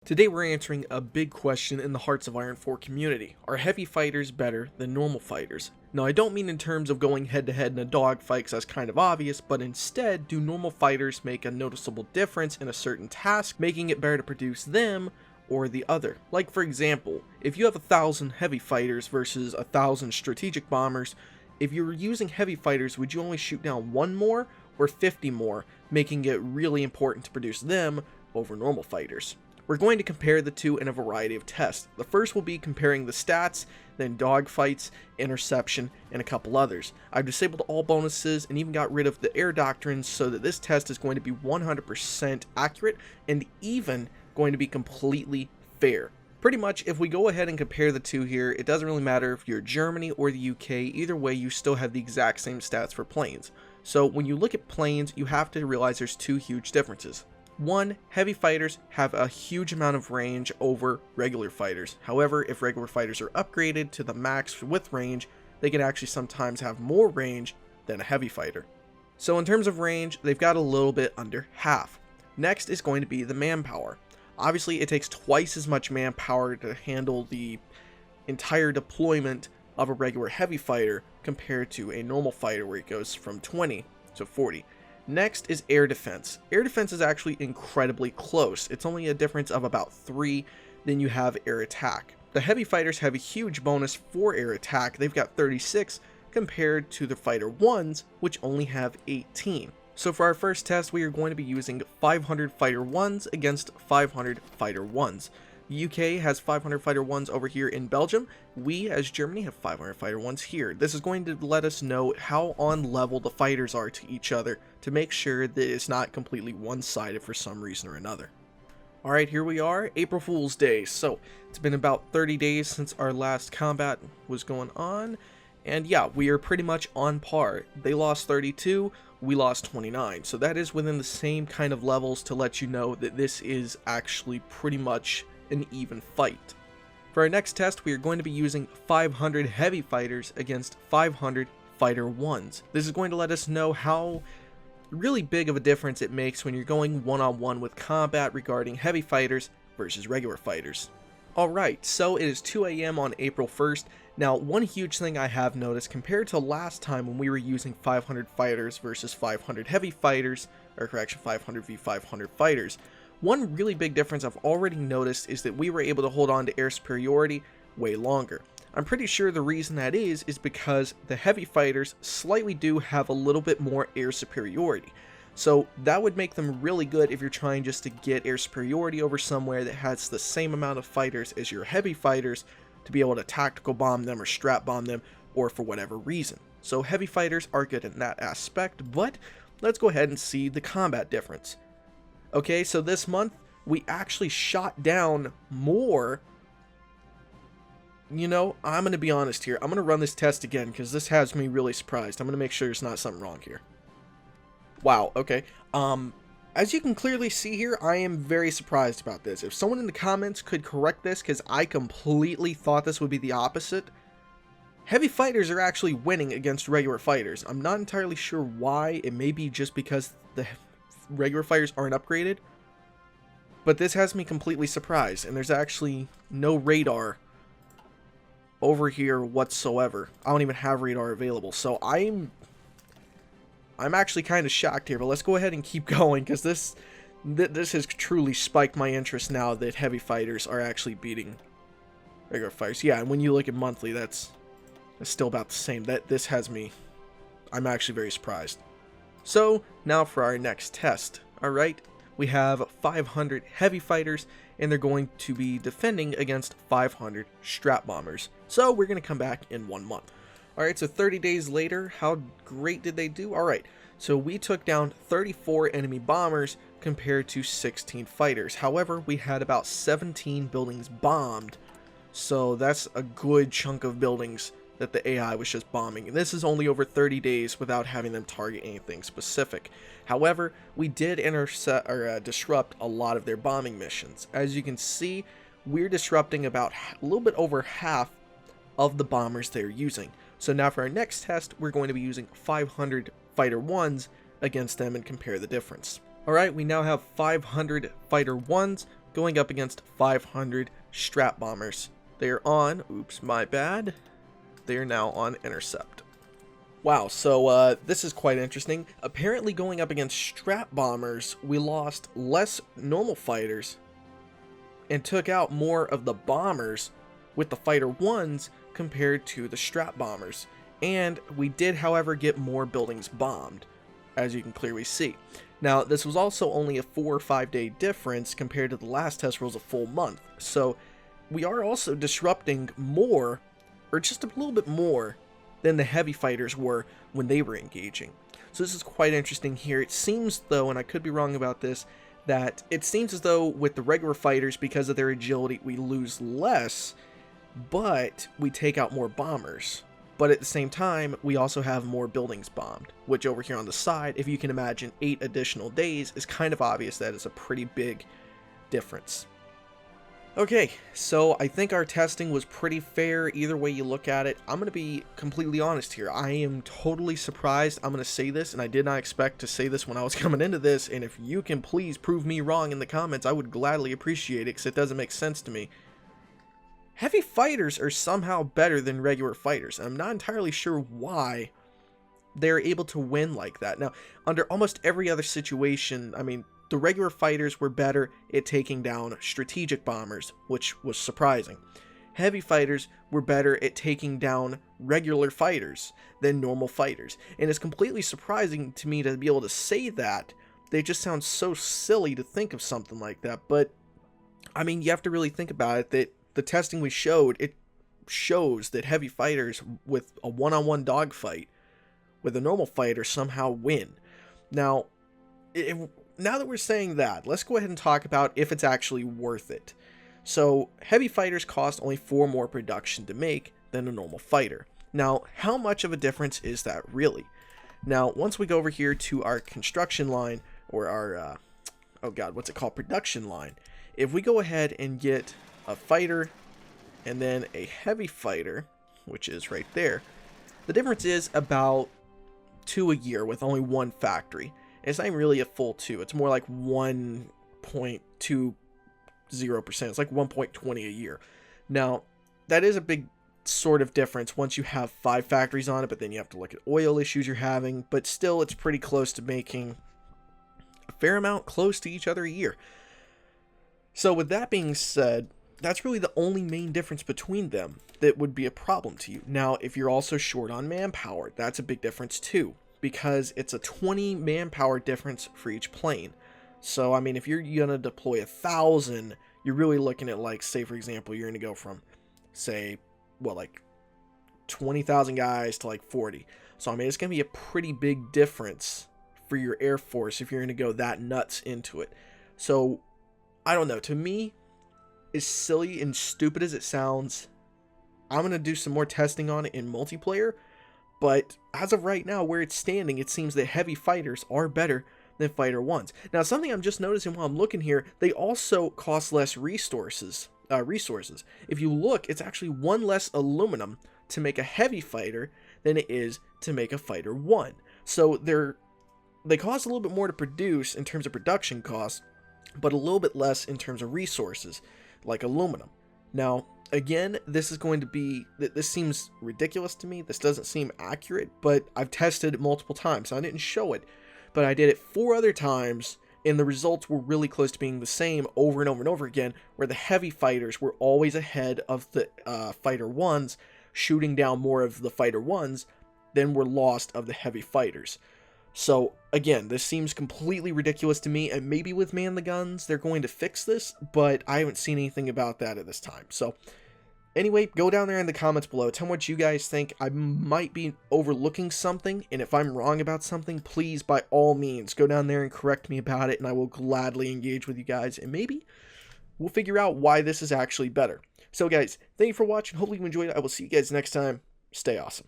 Today we're answering a big question in the Hearts of Iron 4 community. Are heavy fighters better than normal fighters? Now I don't mean in terms of going head to head in a dogfight, because that's kind of obvious, but instead, do normal fighters make a noticeable difference in a certain task, making it better to produce them or the other? Like for example, if you have 1,000 heavy fighters versus 1,000 strategic bombers, if you were using heavy fighters, would you only shoot down one more or 50 more, making it really important to produce them over normal fighters? We're going to compare the two in a variety of tests. The first will be comparing the stats, then dogfights, interception, and a couple others. I've disabled all bonuses and even got rid of the air doctrines so that this test is going to be 100% accurate and even going to be completely fair. Pretty much, if we go ahead and compare the two here, it doesn't really matter if you're Germany or the UK, either way you still have the exact same stats for planes. So when you look at planes, you have to realize there's two huge differences. One, heavy fighters have a huge amount of range over regular fighters. However, if regular fighters are upgraded to the max with range, they can actually sometimes have more range than a heavy fighter. So in terms of range, they've got a little bit under half. Next is going to be the manpower. Obviously, it takes twice as much manpower to handle the entire deployment of a regular heavy fighter compared to a normal fighter where it goes from 20 to 40. Next is air defense. Air defense is actually incredibly close. It's only a difference of about 3, then you have air attack. The heavy fighters have a huge bonus for air attack. They've got 36 compared to the fighter 1s, which only have 18. So for our first test, we are going to be using 500 fighter 1s against 500 fighter 1s. The UK has 500 fighter 1s over here in Belgium. We, as Germany, have 500 fighter 1s here. This is going to let us know how on level the fighters are to each other to make sure that it's not completely one-sided for some reason or another. Alright, here we are, April Fool's Day. So, it's been about 30 days since our last combat was going on. And yeah, we are pretty much on par. They lost 32, we lost 29. So that is within the same kind of levels to let you know that this is actually pretty much an even fight. For our next test, we are going to be using 500 heavy fighters against 500 fighter 1s. This is going to let us know how really big of a difference it makes when you're going one-on-one with combat regarding heavy fighters versus regular fighters. Alright, so it is 2 AM on April 1st. Now, one huge thing I have noticed compared to last time when we were using 500 fighters versus 500 heavy fighters, or correction, 500 v 500 fighters, one really big difference I've already noticed is that we were able to hold on to air superiority way longer. I'm pretty sure the reason that is because the heavy fighters slightly do have a little bit more air superiority. So that would make them really good if you're trying just to get air superiority over somewhere that has the same amount of fighters as your heavy fighters to be able to tactical bomb them or strat bomb them or for whatever reason. So heavy fighters are good in that aspect, but let's go ahead and see the combat difference. Okay, so this month, we actually shot down more. You know, I'm going to be honest here. I'm going to run this test again because this has me really surprised. I'm going to make sure there's not something wrong here. Wow, okay. As you can clearly see here, I am very surprised about this. If someone in the comments could correct this, because I completely thought this would be the opposite. Heavy fighters are actually winning against regular fighters. I'm not entirely sure why. It may be just because the regular fighters aren't upgraded, but this has me completely surprised, and there's actually no radar over here whatsoever. I don't even have radar available, so I'm actually kind of shocked here, but let's go ahead and keep going, because this has truly spiked my interest now that heavy fighters are actually beating regular fighters. Yeah, and when you look at monthly, that's still about the same. This has me, I'm actually very surprised. So, now for our next test. Alright, we have 500 heavy fighters, and they're going to be defending against 500 strat bombers. So, we're going to come back in 1 month. Alright, so 30 days later, how great did they do? Alright, so we took down 34 enemy bombers compared to 16 fighters. However, we had about 17 buildings bombed, so that's a good chunk of buildings that the AI was just bombing. And this is only over 30 days without having them target anything specific. However, we did intercept or disrupt a lot of their bombing missions. As you can see, we're disrupting about a little bit over half of the bombers they're using. So now for our next test, we're going to be using 500 fighter 1s against them and compare the difference. Alright, we now have 500 fighter 1s going up against 500 strat bombers. They are on, oops, my bad, they are now on intercept. Wow, so this is quite interesting. Apparently going up against strat bombers, we lost less normal fighters and took out more of the bombers with the fighter ones compared to the strat bombers. And we did, however, get more buildings bombed, as you can clearly see. Now, this was also only a 4 or 5 day difference compared to the last test where it was a full month. So we are also disrupting more, or just a little bit more, than the heavy fighters were when they were engaging. So this is quite interesting here. It seems though, and I could be wrong about this, that it seems as though with the regular fighters, because of their agility, we lose less, but we take out more bombers. But at the same time, we also have more buildings bombed, which over here on the side, if you can imagine 8 additional days, is kind of obvious that it's a pretty big difference. Okay, so I think our testing was pretty fair either way you look at it. I'm going to be completely honest here. I am totally surprised. I'm going to say this, and I did not expect to say this when I was coming into this, and if you can please prove me wrong in the comments, I would gladly appreciate it because it doesn't make sense to me. Heavy fighters are somehow better than regular fighters, and I'm not entirely sure why they're able to win like that. Now, under almost every other situation, I mean, the regular fighters were better at taking down strategic bombers, which was surprising. Heavy fighters were better at taking down regular fighters than normal fighters. And it's completely surprising to me to be able to say that. They just sound so silly to think of something like that. But, I mean, you have to really think about it, that the testing we showed, it shows that heavy fighters with a one-on-one dogfight with a normal fighter somehow win. Now, now that we're saying that, let's go ahead and talk about if it's actually worth it. So, heavy fighters cost only 4 more production to make than a normal fighter. Now, how much of a difference is that really? Now, once we go over here to our construction line, or our, production line. If we go ahead and get a fighter and then a heavy fighter, which is right there, the difference is about 2 a year with only 1 factory. It's not even really a full 2. It's more like 1.20%. It's like 1.20 a year. Now, that is a big sort of difference once you have 5 factories on it, but then you have to look at oil issues you're having. But still, it's pretty close to making a fair amount close to each other a year. So with that being said, that's really the only main difference between them that would be a problem to you. Now, if you're also short on manpower, that's a big difference too, because it's a 20 manpower difference for each plane. So, I mean, if you're going to deploy 1,000, you're really looking at, like, say, for example, you're going to go from, say, well, like 20,000 guys to like 40. So, I mean, it's going to be a pretty big difference for your Air Force if you're going to go that nuts into it. So, I don't know. To me, as silly and stupid as it sounds, I'm going to do some more testing on it in multiplayer. But as of right now, where it's standing, it seems that heavy fighters are better than fighter ones. Now, something I'm just noticing while I'm looking here, they also cost less resources. If you look, it's actually 1 less aluminum to make a heavy fighter than it is to make a fighter 1. So they cost a little bit more to produce in terms of production costs, but a little bit less in terms of resources, like aluminum. Now, again, this seems ridiculous to me. This doesn't seem accurate, but I've tested it multiple times. So I didn't show it, but I did it 4 other times, and the results were really close to being the same over and over and over again, where the heavy fighters were always ahead of the fighter ones, shooting down more of the fighter ones than were lost of the heavy fighters. So, again, this seems completely ridiculous to me, and maybe with Man the Guns, they're going to fix this, but I haven't seen anything about that at this time. So, anyway, go down there in the comments below. Tell me what you guys think. I might be overlooking something, and if I'm wrong about something, please, by all means, go down there and correct me about it, and I will gladly engage with you guys, and maybe we'll figure out why this is actually better. So, guys, thank you for watching. Hopefully you enjoyed it. I will see you guys next time. Stay awesome.